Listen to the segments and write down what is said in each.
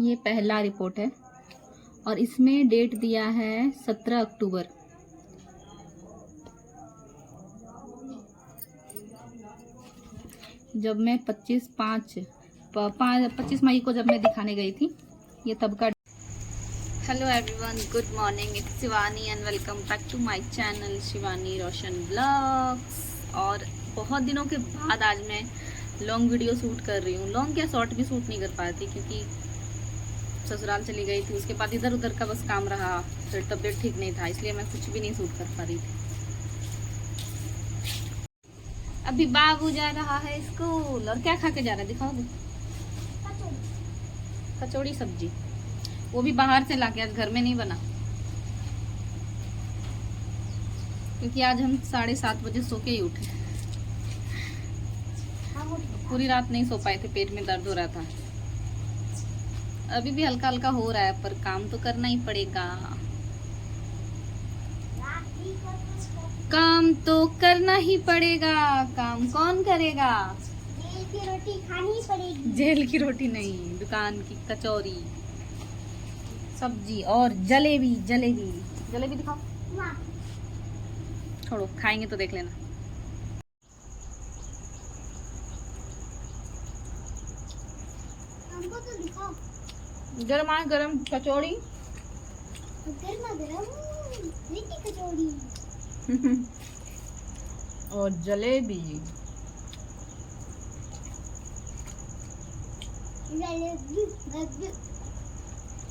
ये पहला रिपोर्ट है और इसमें डेट दिया है 17 अक्टूबर। जब मैं 25 मई को जब मैं दिखाने गई थी, ये तब का। Hello everyone, good morning, it's Shivani and welcome back to my channel Shivani Roshan blogs. और बहुत दिनों के बाद आज मैं लॉन्ग वीडियो शूट कर रही हूँ। लॉन्ग क्या, शॉर्ट भी शूट नहीं कर पाती क्योंकि ससुराल चली गई थी। उसके बाद इधर उधर का बस काम रहा, फिर तबीयत ठीक नहीं था, इसलिए मैं कुछ भी नहीं शूट कर पा रही थी। अभी बाबू जा रहा है स्कूल। और क्या खा के जा रहा है, दिखाओगे? कचौड़ी सब्जी, वो भी बाहर से लाके, आज घर में नहीं बना क्योंकि आज हम 7:30 बजे सो के ही उठे। पूरी रात नहीं सो पाए थे, पेट में दर्द हो रहा था। अभी भी हल्का हल्का हो रहा है, पर काम तो करना ही पड़ेगा। काम तो करना ही पड़ेगा। काम कौन करेगा? जेल की रोटी खानी पड़ेगी। जेल की रोटी नहीं, दुकान की कचौरी सब्जी और जलेबी। जलेबी जलेबी दिखाओ। छोड़ो, खाएंगे तो देख लेना। हमको तो दिखाओ। गरमा गरम कचौड़ी, गर्मा गरम लिट्टी कचौड़ी और जलेबी।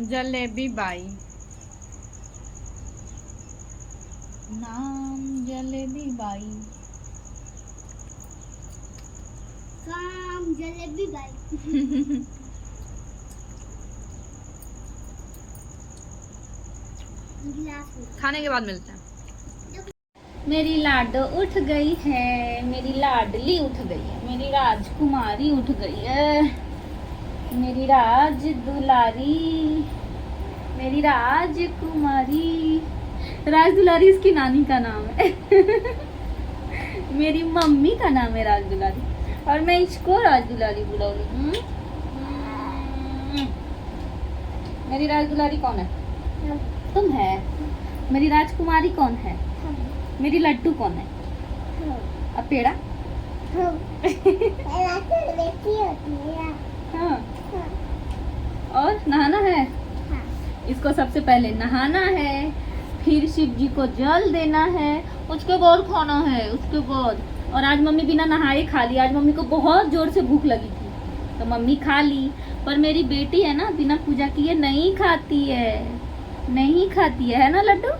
जलेबी बाई नाम, जलेबी बाई काम, जलेबी बाई खाने के बाद मिलते हैं। मेरी लाडो उठ गई है, मेरी लाडली उठ गई है, मेरी राजकुमारी उठ गई है, मेरी राज दुलारी, मेरी राजकुमारी। राज दुलारी इसकी नानी का नाम है मेरी मम्मी का नाम है राज दुलारी, और मैं इसको राज दुलारी बुलाऊंगी। मेरी राज दुलारी कौन है? तुम है। मेरी राजकुमारी कौन है? मेरी लड्डू कौन है? अब पेड़ा हाँ। और नहाना है। इसको सबसे पहले नहाना है, फिर शिव जी को जल देना है, उसके बाद खाना है, उसके बाद। और आज मम्मी बिना नहाए खा ली। आज मम्मी को बहुत जोर से भूख लगी थी तो मम्मी खा ली। पर मेरी बेटी है ना, बिना पूजा किए नहीं खाती है, नहीं खाती है ना लड्डू?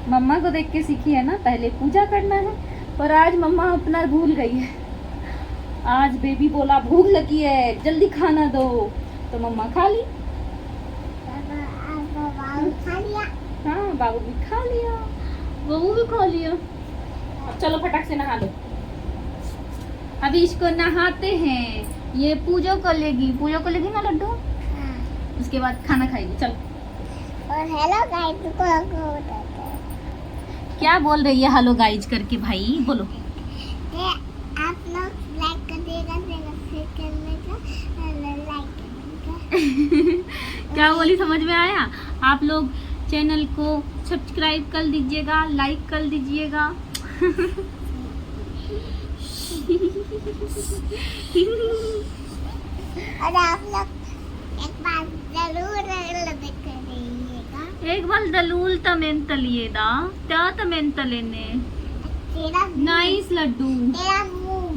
मम्मा को देख के सीखी है ना, पहले पूजा करना है। पर आज मम्मा अपना भूल गई है। आज बेबी बोला भूख लगी है, जल्दी खाना दो, तो मम्मा खा ली। हाँ, बाबू भी खा लिया, बबू भी खा लिया। अब चलो फटाक से नहा लो। अभी इसको नहाते हैं, ये पूजा कर लेगी ना लड्डू। उसके बाद खाना खाएगी। चलो। और हेलो गाइस को क्या बोल रही है हेलो गाइज करके? भाई बोलो। आप लोग लाइक कर देगा, शेयर करने का, लाइक करने का क्या बोली, समझ में आया? आप लोग चैनल को सब्सक्राइब कर दीजिएगा, लाइक कर दीजिएगा और आप लोग एक बार जरूर देखिएगा। एक बार जरूर तमें तलिएदा, क्या तमें तलेने। तेरा नाइस लड्डू,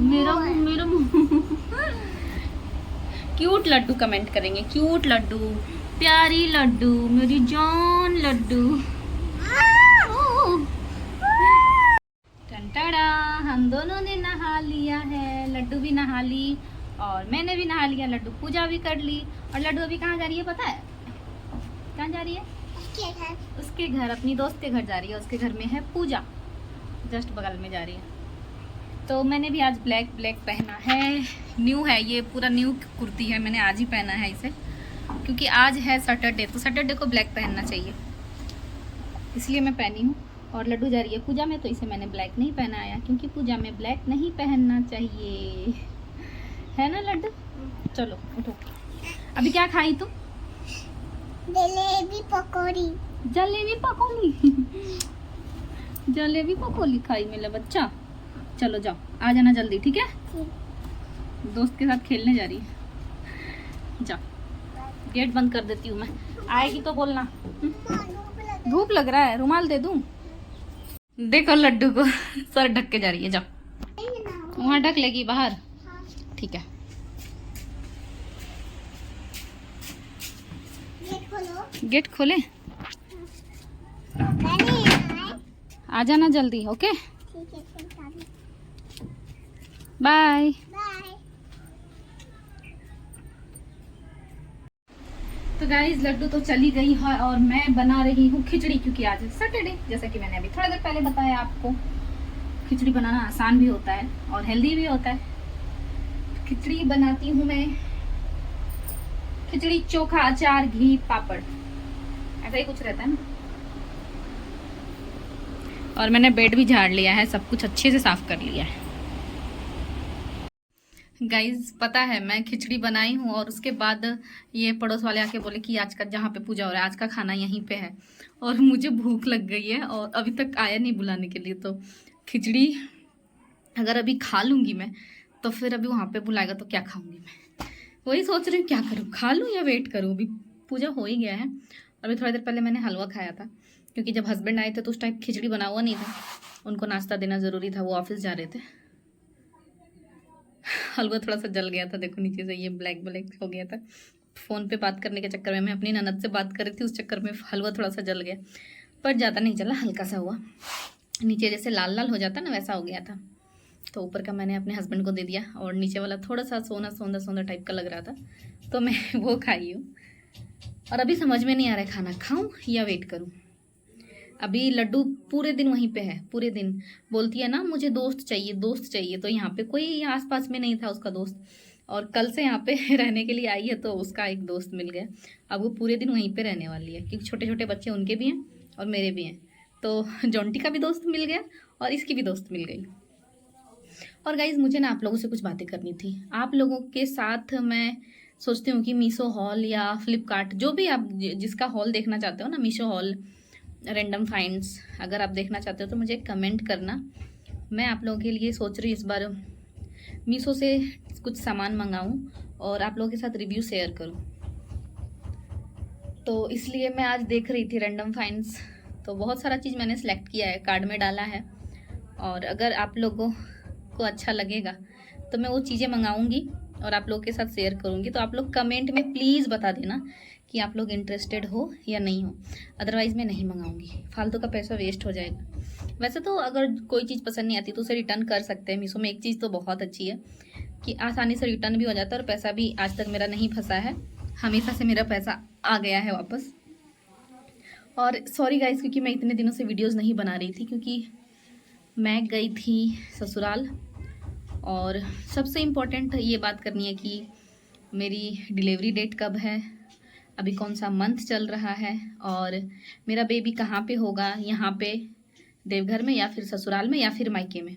मेरा मुंह क्यूट लड्डू कमेंट करेंगे, क्यूट लड्डू, प्यारी लड्डू, मेरी जान लड्डू। टंटाड़ा, हम दोनों ने नहा लिया है। लड्डू भी नहा ली और मैंने भी नहा लिया। लड्डू पूजा भी कर ली। और लड्डू अभी कहाँ जा रही है पता है? कहाँ जा रही है? उसके घर, अपनी दोस्त के घर जा रही है। उसके घर में है पूजा, जस्ट बगल में जा रही है। तो मैंने भी आज ब्लैक पहना है। न्यू है ये, पूरा न्यू कुर्ती है, मैंने आज ही पहना है इसे क्योंकि आज है सैटरडे, तो सैटरडे को ब्लैक पहनना चाहिए, इसलिए मैं पहनी हूँ। और लड्डू जा रही है पूजा में, तो इसे मैंने ब्लैक नहीं पहनाया क्योंकि पूजा में ब्लैक नहीं पहनना चाहिए। है ना लड्डू? चलो उठो। अभी क्या खाई तू? जलेबी पकौड़ी। जलेबी पकौड़ी। जलेबी पकौड़ी खाई मेरा बच्चा। चलो जाओ, आ जाना जल्दी, ठीक है? दोस्त के साथ खेलने जा रही है। जाओ, गेट बंद कर देती हूँ मैं। आएगी तो बोलना। धूप लग रहा है, रुमाल दे दूँ? देखो लड्डू को सर ढक के जा रही है। जाओ, वहाँ ढक लेगी बाहर, ठीक है? गेट खोले? आ जाना जल्दी, ओके? बाय। तो गाइज लड्डू तो चली गई है और मैं बना रही हूँ खिचड़ी, क्योंकि आज सैटरडे, जैसा कि मैंने अभी थोड़ा देर पहले बताया आपको। खिचड़ी बनाना आसान भी होता है और हेल्दी भी होता है। खिचड़ी बनाती हूँ मैं, खिचड़ी, चोखा, अचार, घी, पापड़, ऐसा ही कुछ रहता है ना। और मैंने बेड भी झाड़ लिया है, सब कुछ अच्छे से साफ कर लिया है। गाइज पता है मैं खिचड़ी बनाई हूँ और उसके बाद ये पड़ोस वाले आके बोले कि आज का जहाँ पे पूजा हो रहा है आज का खाना यहीं पे है, और मुझे भूख लग गई है और अभी तक आया नहीं बुलाने के लिए। तो खिचड़ी अगर अभी खा लूँगी मैं तो फिर अभी वहाँ पे बुलाएगा तो क्या खाऊंगी मैं, वही सोच रही हूँ क्या करूँ, खा लूँ या वेट करूँ। अभी पूजा हो ही गया है। अभी थोड़ी देर पहले मैंने हलवा खाया था, क्योंकि जब हस्बैंड आए थे तो उस टाइम खिचड़ी बना हुआ नहीं था, उनको नाश्ता देना ज़रूरी था, वो ऑफिस जा रहे थे। हलवा थोड़ा सा जल गया था, देखो नीचे से ये ब्लैक ब्लैक हो गया था। फ़ोन पे बात करने के चक्कर में, मैं अपनी ननद से बात कर रही थी, उस चक्कर में हलवा थोड़ा सा जल गया, पर ज़्यादा नहीं जला, हल्का सा हुआ। नीचे जैसे लाल लाल हो जाता ना वैसा हो गया था। तो ऊपर का मैंने अपने हस्बैंड को दे दिया और नीचे वाला थोड़ा सा सोना सौंदा सौंदा टाइप का लग रहा था, तो मैं वो खाई हूँ। और अभी समझ में नहीं आ रहा है खाना खाऊं या वेट करूं। अभी लड्डू पूरे दिन वहीं पे है, पूरे दिन बोलती है ना मुझे दोस्त चाहिए दोस्त चाहिए, तो यहाँ पे कोई आसपास में नहीं था उसका दोस्त, और कल से यहाँ पे रहने के लिए आई है तो उसका एक दोस्त मिल गया। अब वो पूरे दिन वहीं पे रहने वाली है, क्योंकि छोटे छोटे बच्चे उनके भी हैं और मेरे भी हैं, तो जॉन्टी का भी दोस्त मिल गया और इसकी भी दोस्त मिल गई। और गाइज मुझे ना आप लोगों से कुछ बातें करनी थी। आप लोगों के साथ मैं सोचती हूँ कि मीशो हॉल या फ्लिपकार्ट, जो भी आप जिसका हॉल देखना चाहते हो ना, मीशो हॉल, रैंडम फाइंड्स, अगर आप देखना चाहते हो तो मुझे कमेंट करना। मैं आप लोगों के लिए सोच रही हूँ इस बार मीशो से कुछ सामान मंगाऊँ और आप लोगों के साथ रिव्यू शेयर करूँ। तो इसलिए मैं आज देख रही थी रैंडम फाइंड्स, तो बहुत सारा चीज़ मैंने सेलेक्ट किया है, कार्ड में डाला है, और अगर आप लोगों को अच्छा लगेगा तो मैं वो चीज़ें मंगाऊंगी और आप लोगों के साथ शेयर करूंगी। तो आप लोग कमेंट में प्लीज़ बता देना कि आप लोग इंटरेस्टेड हो या नहीं हो, अदरवाइज़ मैं नहीं मंगाऊंगी, फालतू का पैसा वेस्ट हो जाएगा। वैसे तो अगर कोई चीज़ पसंद नहीं आती तो उसे रिटर्न कर सकते हैं। मीशो में एक चीज़ तो बहुत अच्छी है कि आसानी से रिटर्न भी हो जाता है और पैसा भी आज तक मेरा नहीं फंसा है, हमेशा से मेरा पैसा आ गया है वापस। और सॉरी गाइस, क्योंकि मैं इतने दिनों से वीडियोज़ नहीं बना रही थी, क्योंकि मैं गई थी ससुराल। और सबसे इम्पोर्टेंट ये बात करनी है कि मेरी डिलीवरी डेट कब है, अभी कौन सा मंथ चल रहा है, और मेरा बेबी कहाँ पे होगा, यहाँ पे देवघर में या फिर ससुराल में या फिर मायके में।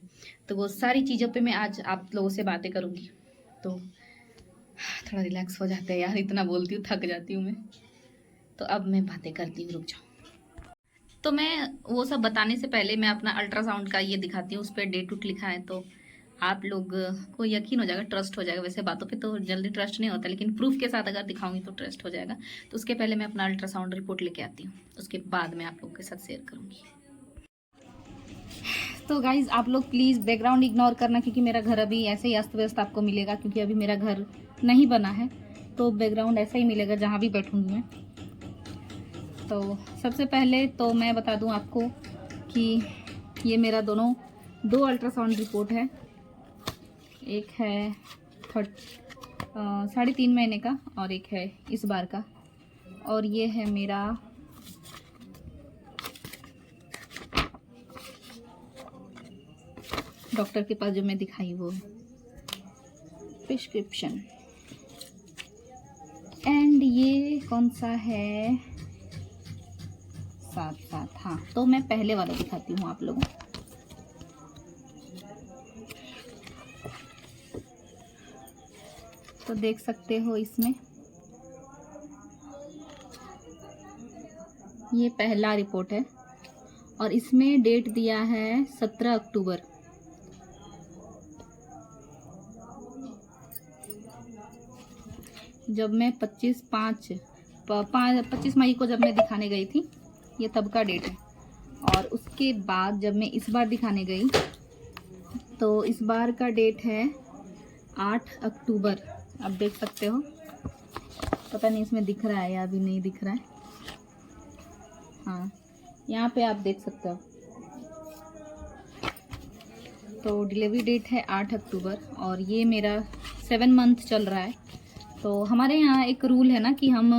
तो वो सारी चीज़ों पे मैं आज आप लोगों से बातें करूँगी। तो थोड़ा रिलैक्स हो जाते हैं यार, इतना बोलती हूँ थक जाती हूँ मैं। तो अब मैं बातें करती हूँ, रुक जाओ। तो मैं वो सब बताने से पहले मैं अपना अल्ट्रासाउंड का ये दिखाती हूँ, उस पर डेट उट लिखा है, तो आप लोग को यकीन हो जाएगा, ट्रस्ट हो जाएगा। वैसे बातों पे तो जल्दी ट्रस्ट नहीं होता, लेकिन प्रूफ के साथ अगर दिखाऊंगी तो ट्रस्ट हो जाएगा। तो उसके पहले मैं अपना अल्ट्रासाउंड रिपोर्ट लेके आती हूँ, उसके बाद मैं आप लोगों के साथ शेयर करूँगी। तो गाइज़ आप लोग प्लीज़ बैकग्राउंड इग्नोर करना, क्योंकि मेरा घर अभी ऐसे ही अस्त व्यस्त आपको मिलेगा, क्योंकि अभी मेरा घर नहीं बना है, तो बैकग्राउंड ऐसा ही मिलेगा जहाँ भी बैठूँगी मैं। तो सबसे पहले तो मैं बता दूं आपको कि ये मेरा दो अल्ट्रासाउंड रिपोर्ट है। एक है 3.5 महीने का और एक है इस बार का, और ये है मेरा डॉक्टर के पास जो मैं दिखाई वो प्रिस्क्रिप्शन। एंड ये कौन सा है, 7 हाँ। तो मैं पहले वाला दिखाती हूँ आप लोगों को। तो देख सकते हो इसमें ये पहला रिपोर्ट है और इसमें डेट दिया है 17 अक्टूबर। जब मैं 25 मई को जब मैं दिखाने गई थी, ये तब का डेट है। और उसके बाद जब मैं इस बार दिखाने गई तो इस बार का डेट है 8 अक्टूबर। आप देख सकते हो, पता नहीं इसमें दिख रहा है या अभी नहीं दिख रहा है। हाँ, यहाँ पे आप देख सकते हो। तो डिलीवरी डेट है 8 अक्टूबर और ये मेरा 7 मंथ चल रहा है। तो हमारे यहाँ एक रूल है ना कि हम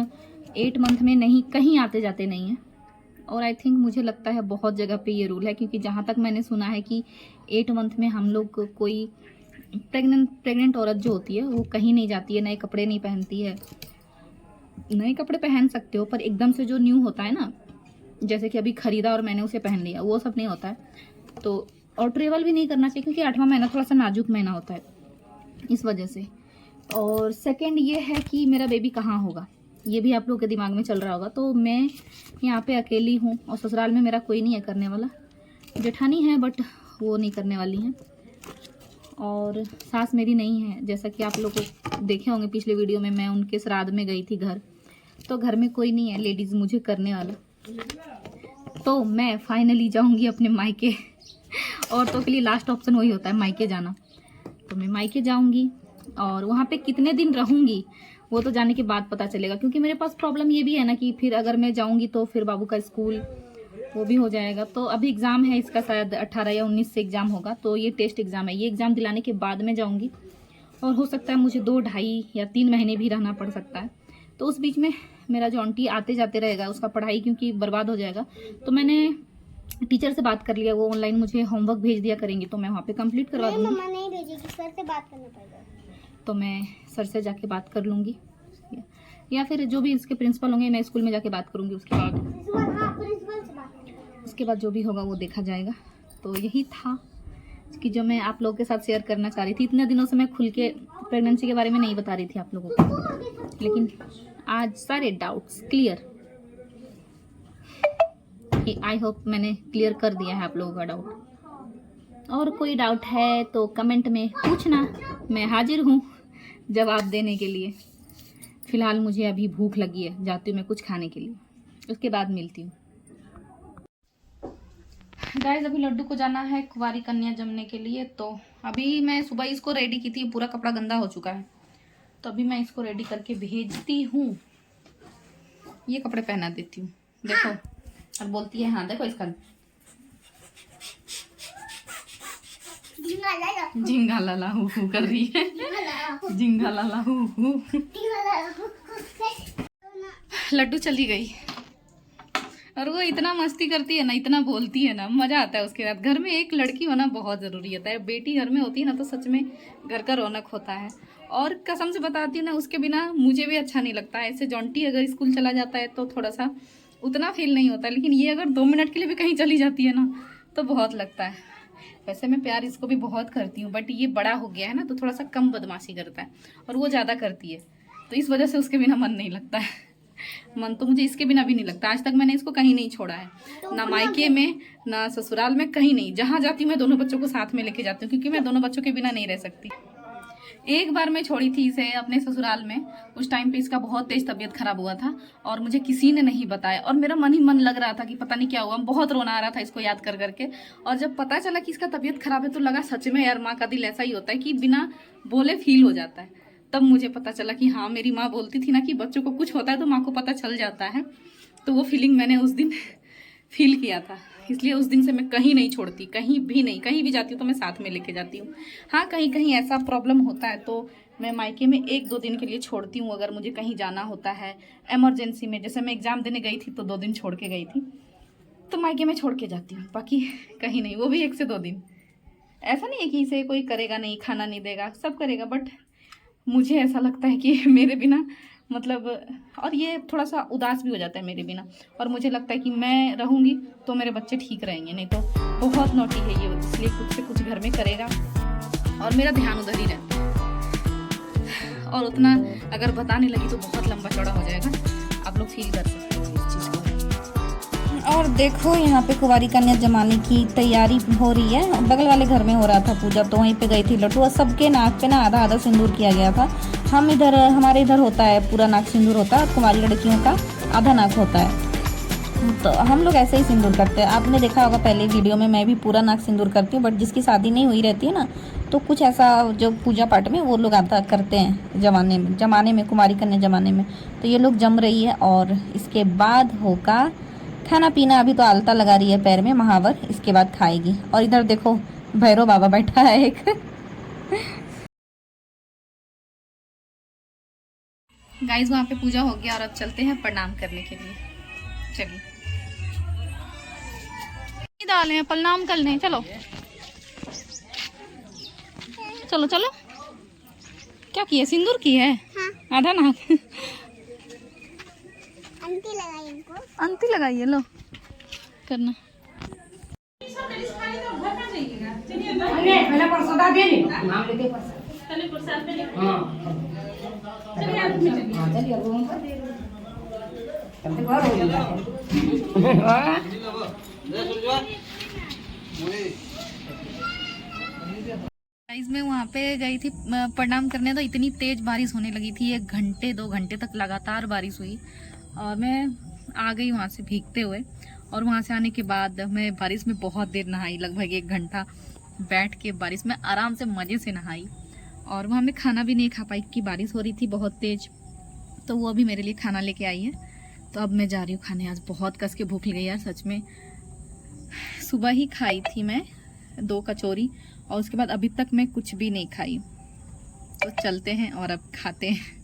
8 मंथ में नहीं कहीं आते जाते नहीं हैं। और आई थिंक मुझे लगता है बहुत जगह पे ये रूल है, क्योंकि जहाँ तक मैंने सुना है कि 8 मंथ में हम लोग कोई प्रेग्नेंट औरत जो होती है वो कहीं नहीं जाती है, नए कपड़े नहीं पहनती है। नए कपड़े पहन सकते हो पर एकदम से जो न्यू होता है ना, जैसे कि अभी खरीदा और मैंने उसे पहन लिया, वो सब नहीं होता है। तो और ट्रेवल भी नहीं करना चाहिए क्योंकि 8वां महीना थोड़ा सा नाजुक महीना होता है, इस वजह से। और सेकंड ये है कि मेरा बेबी कहाँ होगा, ये भी आप लोगों के दिमाग में चल रहा होगा। तो मैं यहाँ पे अकेली हूँ और ससुराल में मेरा कोई नहीं है करने वाला। जेठानी है बट वो नहीं करने वाली हैं, और सास मेरी नहीं है। जैसा कि आप लोग को देखे होंगे पिछले वीडियो में, मैं उनके श्राद्ध में गई थी घर, तो घर में कोई नहीं है लेडीज़ मुझे करने वाला। तो मैं फाइनली जाऊँगी अपने मायके। औरतों के लिए लास्ट ऑप्शन वही होता है, मायके जाना। तो मैं मायके जाऊँगी और वहाँ पे कितने दिन रहूँगी वो तो जाने के बाद पता चलेगा, क्योंकि मेरे पास प्रॉब्लम ये भी है ना कि फिर अगर मैं जाऊँगी तो फिर बाबू का स्कूल वो भी हो जाएगा। तो अभी एग्ज़ाम है इसका, शायद 18 या 19 से एग्ज़ाम होगा। तो ये टेस्ट एग्ज़ाम है, ये एग्ज़ाम दिलाने के बाद मैं जाऊँगी और हो सकता है मुझे 2, 2.5 या 3 महीने भी रहना पड़ सकता है। तो उस बीच में मेरा जो आंटी आते जाते रहेगा उसका पढ़ाई क्योंकि बर्बाद हो जाएगा। तो मैंने टीचर से बात कर लिया, वो ऑनलाइन मुझे होमवर्क भेज दिया करेंगे, तो मैं वहाँ पे कंप्लीट करवा दूँगी। मम्मा नहीं भेजेगी, सर से बात करना पड़ेगा। तो मैं सर से जाके बात कर लूँगी, या फिर जो भी इसके प्रिंसिपल होंगे मैं स्कूल में जाके बात करूँगी। उसके बाद जो भी होगा वो देखा जाएगा। तो यही था कि जो मैं आप लोगों के साथ शेयर करना चाह रही थी। इतने दिनों से मैं खुल के प्रेगनेंसी के बारे में नहीं बता रही थी आप लोगों को, लेकिन आज सारे डाउट्स क्लियर। आई होप मैंने क्लियर कर दिया है आप लोगों का डाउट। और कोई डाउट है तो कमेंट में पूछना, मैं हाजिर हूँ जवाब देने के लिए। फ़िलहाल मुझे अभी भूख लगी है, जाती हूँ मैं कुछ खाने के लिए, उसके बाद मिलती हूँ। गाइस अभी लड्डू को जाना है कुंवारी कन्या जमने के लिए। तो अभी मैं सुबह इसको रेडी की थी, पूरा कपड़ा गंदा हो चुका है, तो अभी मैं इसको रेडी करके भेजती हूँ। ये कपड़े पहना देती हूँ, देखो। और बोलती है हाँ देखो इसका झिंगा लाला हू हू कर रही है, झिंगा लाला हू हू। लड्डू चली गई और वो इतना मस्ती करती है ना, इतना बोलती है ना, मजा आता है उसके साथ। घर में एक लड़की होना बहुत ज़रूरी होता है। बेटी घर में होती है ना तो सच में घर का रौनक होता है। और कसम से बताती हूँ ना, उसके बिना मुझे भी अच्छा नहीं लगता है। ऐसे जॉन्टी अगर स्कूल चला जाता है तो थोड़ा सा उतना फील नहीं होता, लेकिन ये अगर 2 मिनट के लिए भी कहीं चली जाती है ना तो बहुत लगता है। वैसे मैं प्यार इसको भी बहुत करती हूँ, बट ये बड़ा हो गया है ना तो थोड़ा सा कम बदमाशी करता है और वो ज़्यादा करती है, तो इस वजह से उसके बिना मन नहीं लगता है। मन तो मुझे इसके बिना भी नहीं लगता। आज तक मैंने इसको कहीं नहीं छोड़ा है, ना मायके में ना ससुराल में, कहीं नहीं। जहाँ जाती हूँ मैं दोनों बच्चों को साथ में लेके जाती हूँ, क्योंकि मैं दोनों बच्चों के बिना नहीं रह सकती। एक बार मैं छोड़ी थी इसे अपने ससुराल में, उस टाइम पे इसका बहुत तेज तबीयत खराब हुआ था और मुझे किसी ने नहीं बताया, और मेरा मन ही मन लग रहा था कि पता नहीं क्या हुआ, बहुत रोना आ रहा था इसको याद कर करके। और जब पता चला कि इसका तबीयत खराब है तो लगा सच में यार, माँ का दिल ऐसा ही होता है कि बिना बोले फील हो जाता है। तब मुझे पता चला कि हाँ, मेरी माँ बोलती थी ना कि बच्चों को कुछ होता है तो माँ को पता चल जाता है। तो वो फीलिंग मैंने उस दिन फील किया था, इसलिए उस दिन से मैं कहीं नहीं छोड़ती, कहीं भी नहीं। कहीं भी जाती हूँ तो मैं साथ में लेके जाती हूँ। हाँ, कहीं कहीं ऐसा प्रॉब्लम होता है तो मैं मायके में 1-2 दिन के लिए छोड़ती हूँ, अगर मुझे कहीं जाना होता है इमरजेंसी में। जैसे मैं एग्ज़ाम देने गई थी तो 2 दिन छोड़ के गई थी, तो मायके में छोड़ के जाती हूँ, बाकी कहीं नहीं, वो भी 1 से 2 दिन। ऐसा नहीं है कि इसे कोई करेगा नहीं, खाना नहीं देगा, सब करेगा, बट मुझे ऐसा लगता है कि मेरे बिना मतलब, और ये थोड़ा सा उदास भी हो जाता है मेरे बिना, और मुझे लगता है कि मैं रहूँगी तो मेरे बच्चे ठीक रहेंगे, नहीं तो बहुत नोटी है ये, इसलिए कुछ से कुछ घर में करेगा और मेरा ध्यान उधर ही रहता है। और उतना अगर बताने लगी तो बहुत लंबा चौड़ा हो जाएगा। आप लोग फील कर सकते हो इस चीज़ को। और देखो यहाँ पे कुंवारी कन्या जमाने की तैयारी हो रही है। बगल वाले घर में हो रहा था पूजा, तो वहीं पे गई थी लट्टू, और सबके नाक पे ना आधा आधा सिंदूर किया गया था। हमारे इधर होता है पूरा नाक सिंदूर होता है, और कुंवारी लड़कियों का आधा नाक होता है। तो हम लोग ऐसे ही सिंदूर करते हैं। आपने देखा होगा पहले वीडियो में, मैं भी पूरा नाक सिंदूर करती हूँ, बट जिसकी शादी नहीं हुई रहती है ना, तो कुछ ऐसा जो पूजा पाठ में वो लोग आधा करते हैं जमाने में कुमारी कन्या जमाने में। तो ये लोग जम रही है, और इसके बाद होगा खाना पीना। अभी तो आलता लगा रही है पैर में महावर, इसके बाद खाएगी। और इधर देखो भैरव बाबा बैठा है एक। गाइस वहाँ पे पूजा हो गया और अब चलते हैं प्रणाम करने के लिए। चलिए डालें प्रणाम कर लें। चलो चलो चलो। क्या किए? सिंदूर की है। हाँ। आधा नाक। आंटी लगाई इनको। अंती लगाइए, लो करना। गाइस मैं वहाँ पे गई थी प्रणाम करने, तो इतनी तेज बारिश होने लगी थी, 1 घंटे 2 घंटे तक लगातार बारिश हुई, और मैं आ गई वहाँ से भीगते हुए। और वहाँ से आने के बाद मैं बारिश में बहुत देर नहाई, लगभग 1 घंटा बैठ के बारिश में आराम से मज़े से नहाई। और वहाँ मैं खाना भी नहीं खा पाई कि बारिश हो रही थी बहुत तेज, तो वो अभी मेरे लिए खाना लेके आई है। तो अब मैं जा रही हूँ खाने। आज बहुत कस के भूख लगी यार सच में। सुबह ही खाई थी मैं 2 कचौरी, और उसके बाद अभी तक मैं कुछ भी नहीं खाई। तो चलते हैं और अब खाते हैं।